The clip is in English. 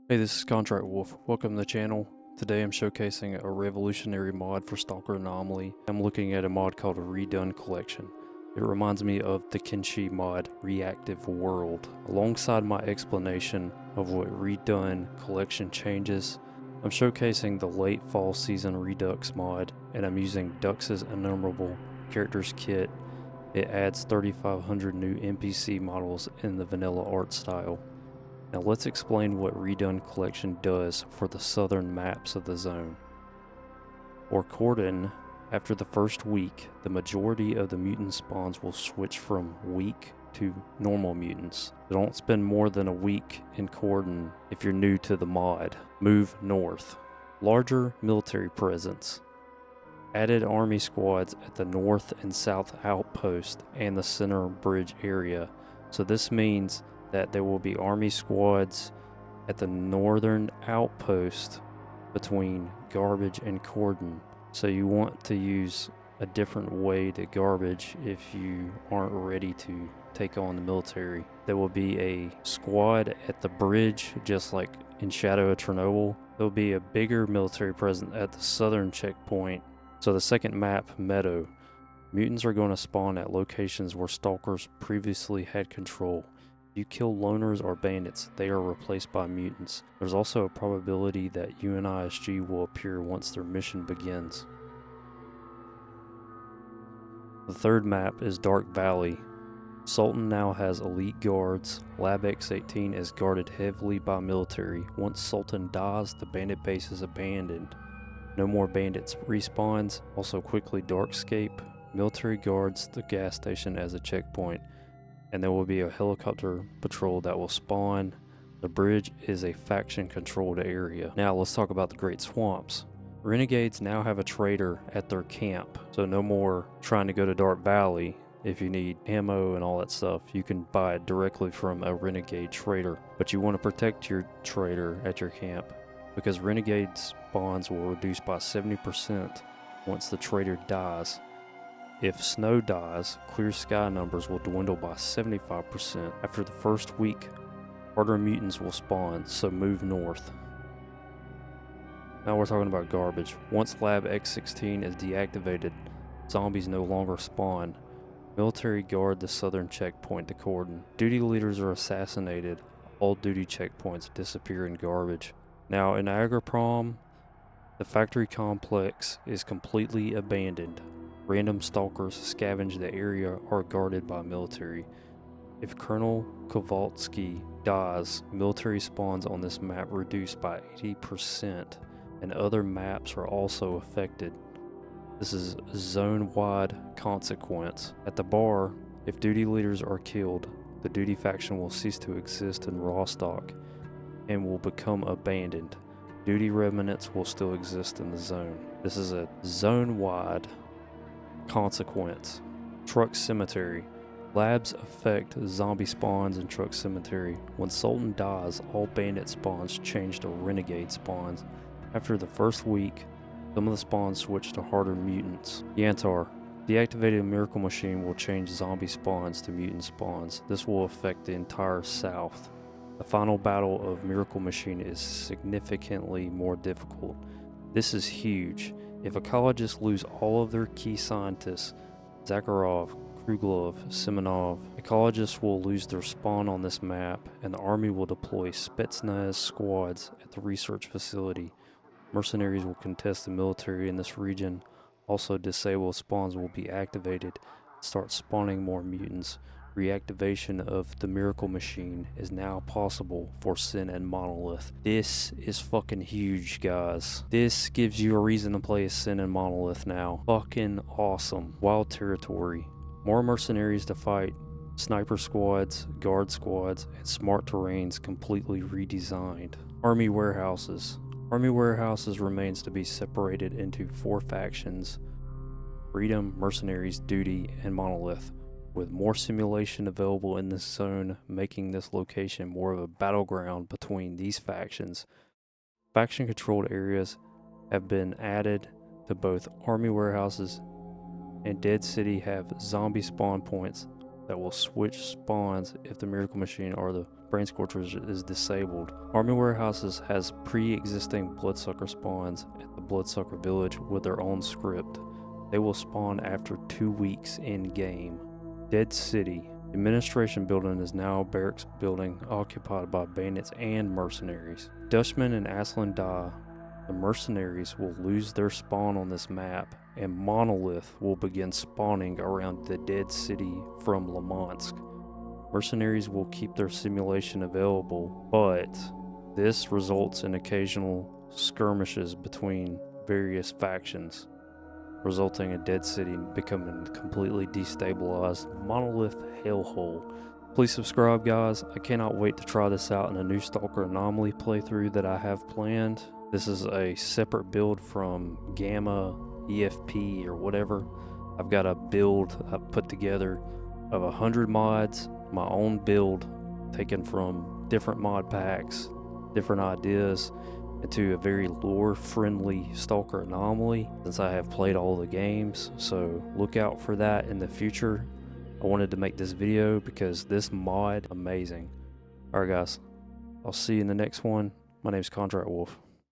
Hey, this is Kontrakt Wolf. Welcome to the channel. Today I'm showcasing a revolutionary mod for STALKER Anomaly. I'm looking at a mod called a Redone Collection. It reminds me of the Kenshi mod, Reactive World. Alongside my explanation of what Redone Collection changes, I'm showcasing the late fall season Redux mod, and I'm using Dux's Innumerable Characters Kit. It adds 3,500 new NPC models in the vanilla art style. Now let's explain what Redone Collection does for the southern maps of the zone. For Cordon, after the first week, the majority of the mutant spawns will switch from weak to normal mutants. Don't spend more than a week in Cordon if you're new to the mod. Move north. Larger military presence. Added army squads at the north and south outpost and the center bridge area. So this means that there will be army squads at the northern outpost between Garbage and Cordon. So you want to use a different way to Garbage if you aren't ready to take on the military. There will be a squad at the bridge, just like in Shadow of Chernobyl. There will be a bigger military presence at the southern checkpoint. So the second map, Meadow. Mutants are going to spawn at locations where stalkers previously had control. If you kill loners or bandits, they are replaced by mutants. There's also a probability that UNISG will appear once their mission begins. The third map is Dark Valley. Sultan now has elite guards. Lab X-18 is guarded heavily by military. Once Sultan dies, the bandit base is abandoned. No more bandits respawns. Also quickly Darkscape. Military guards the gas station as a checkpoint. And there will be a helicopter patrol that will spawn. The bridge is a faction-controlled area. Now let's talk about the Great Swamps. Renegades now have a trader at their camp, so no more trying to go to Dark Valley. If you need ammo and all that stuff, you can buy it directly from a renegade trader. But you want to protect your trader at your camp, because renegade spawns will reduce by 70% once the trader dies. If snow dies, clear sky numbers will dwindle by 75%. After the first week, harder mutants will spawn, so move north. Now we're talking about Garbage. Once Lab X-16 is deactivated, zombies no longer spawn. Military guard the southern checkpoint to Cordon. Duty leaders are assassinated. All duty checkpoints disappear in Garbage. Now in Agroprom, the factory complex is completely abandoned. Random stalkers scavenge the area or are guarded by military. If Colonel Kowalski dies, military spawns on this map reduce by 80%, and other maps are also affected. This is zone-wide consequence. At the bar, if duty leaders are killed, the duty faction will cease to exist in Rostock and will become abandoned. Duty remnants will still exist in the zone. This is a zone-wide consequence. Truck Cemetery. Labs affect zombie spawns in Truck Cemetery. When Sultan dies, all bandit spawns change to renegade spawns. After the first week, some of the spawns switch to harder mutants. Yantar. Deactivated Miracle Machine will change zombie spawns to mutant spawns. This will affect the entire south. The final battle of Miracle Machine is significantly more difficult. This is huge. If ecologists lose all of their key scientists, Zakharov, Kruglov, Semenov, ecologists will lose their spawn on this map, and the army will deploy Spetsnaz squads at the research facility. Mercenaries will contest the military in this region. Also, disabled spawns will be activated and start spawning more mutants. Reactivation of the Miracle Machine is now possible for Sin and Monolith. This is fucking huge, guys. This gives you a reason to play as Sin and Monolith now. Fucking awesome. Wild Territory. More mercenaries to fight. Sniper squads, guard squads, and smart terrains completely redesigned. Army warehouses. Army warehouses remains to be separated into 4 factions: Freedom, Mercenaries, Duty, and Monolith, with more simulation available in this zone, making this location more of a battleground between these factions. Faction-controlled areas have been added to both army warehouses and Dead City have zombie spawn points that will switch spawns if the Miracle Machine or the Brain Scorchers is disabled. Army Warehouses has pre-existing Bloodsucker spawns at the Bloodsucker Village with their own script. They will spawn after 2 weeks in-game. Dead City. The administration building is now a barracks building occupied by bandits and mercenaries. Dutchman and Aslan die. The mercenaries will lose their spawn on this map, and Monolith will begin spawning around the Dead City from Lemansk. Mercenaries will keep their simulation available, but this results in occasional skirmishes between various factions, resulting in Dead City becoming a completely destabilized Monolith hellhole. Please subscribe, guys. I cannot wait to try this out in a new Stalker Anomaly playthrough that I have planned. This is a separate build from Gamma, EFP, or whatever. I've got a build I've put together of 100 mods, my own build taken from different mod packs, different ideas, into a very lore-friendly Stalker Anomaly, since I have played all the games, so look out for that in the future. I wanted to make this video because this mod, amazing. Alright guys, I'll see you in the next one. My name's Kontrakt Wolf.